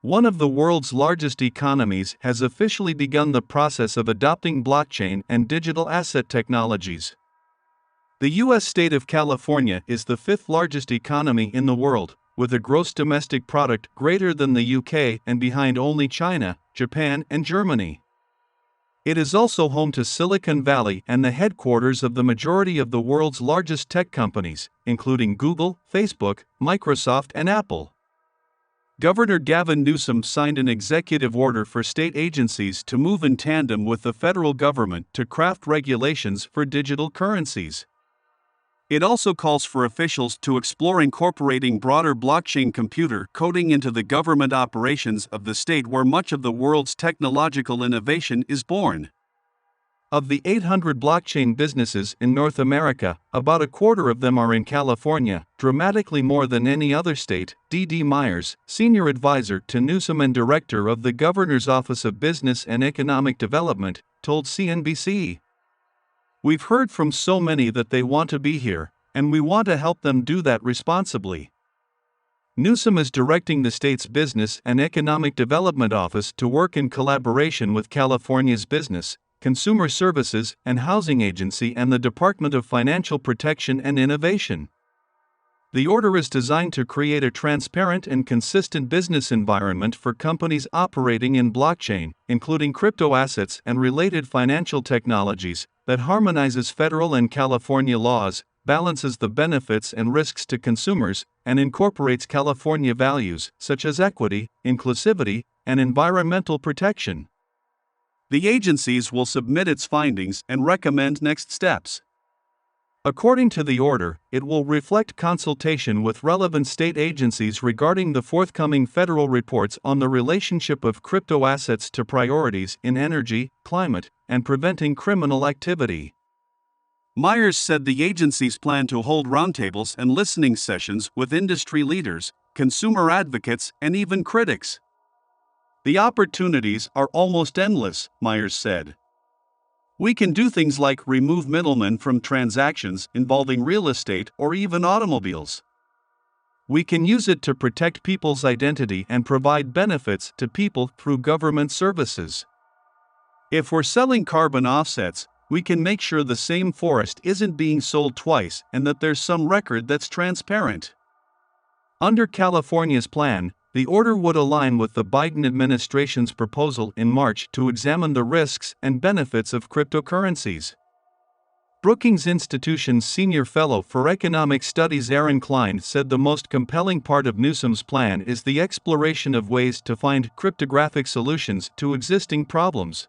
One of the world's largest economies has officially begun the process of adopting blockchain and digital asset technologies. The U.S. state of California is the fifth largest economy in the world, with a gross domestic product greater than the UK and behind only China, Japan, and Germany. It is also home to Silicon Valley and the headquarters of the majority of the world's largest tech companies, including Google, Facebook, Microsoft, and Apple. Governor Gavin Newsom signed an executive order for state agencies to move in tandem with the federal government to craft regulations for digital currencies. It also calls for officials to explore incorporating broader blockchain computer coding into the government operations of the state where much of the world's technological innovation is born. Of the 800 blockchain businesses in North America, about a quarter of them are in California, dramatically more than any other state, D.D. Myers, senior advisor to Newsom and director of the Governor's Office of Business and Economic Development, told CNBC. "We've heard from so many that they want to be here, and we want to help them do that responsibly." Newsom is directing the state's Business and Economic Development Office to work in collaboration with California's Business, Consumer Services and Housing Agency and the Department of Financial Protection and Innovation. The order is designed to create a transparent and consistent business environment for companies operating in blockchain, including crypto assets and related financial technologies, that harmonizes federal and California laws, balances the benefits and risks to consumers, and incorporates California values such as equity, inclusivity, and environmental protection. The agencies will submit its findings and recommend next steps. According to the order, it will reflect consultation with relevant state agencies regarding the forthcoming federal reports on the relationship of crypto assets to priorities in energy, climate, and preventing criminal activity. Myers said the agencies plan to hold roundtables and listening sessions with industry leaders, consumer advocates, and even critics. "The opportunities are almost endless," Myers said. "We can do things like remove middlemen from transactions involving real estate or even automobiles. We can use it to protect people's identity and provide benefits to people through government services. If we're selling carbon offsets, we can make sure the same forest isn't being sold twice and that there's some record that's transparent." Under California's plan, the order would align with the Biden administration's proposal in March to examine the risks and benefits of cryptocurrencies. Brookings Institution's senior fellow for economic studies Aaron Klein said the most compelling part of Newsom's plan is the exploration of ways to find cryptographic solutions to existing problems.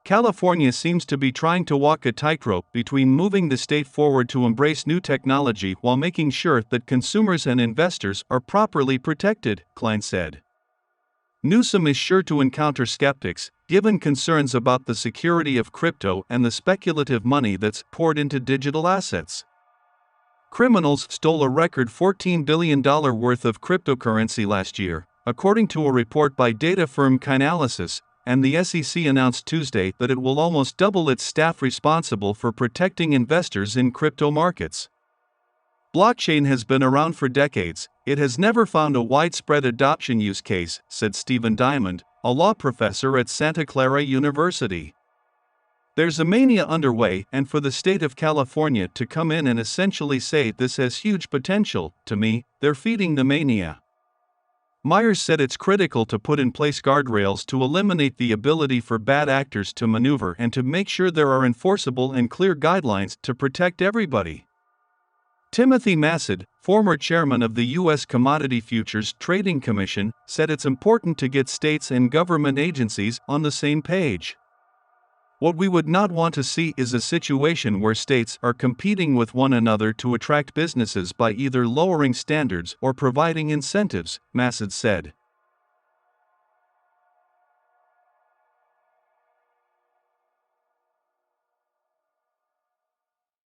California seems to be trying to walk a tightrope between moving the state forward to embrace new technology while making sure that consumers and investors are properly protected, Klein said. Newsom is sure to encounter skeptics, given concerns about the security of crypto and the speculative money that's poured into digital assets. Criminals stole a record $14 billion worth of cryptocurrency last year, according to a report by data firm Chainalysis, and the SEC announced Tuesday that it will almost double its staff responsible for protecting investors in crypto markets. "Blockchain has been around for decades, it has never found a widespread adoption use case," said Stephen Diamond, a law professor at Santa Clara University. "There's a mania underway, and for the state of California to come in and essentially say this has huge potential, to me, they're feeding the mania." Myers said it's critical to put in place guardrails to eliminate the ability for bad actors to maneuver and to make sure there are enforceable and clear guidelines to protect everybody. Timothy Massad, former chairman of the U.S. Commodity Futures Trading Commission, said it's important to get states and government agencies on the same page. "What we would not want to see is a situation where states are competing with one another to attract businesses by either lowering standards or providing incentives," Massad said.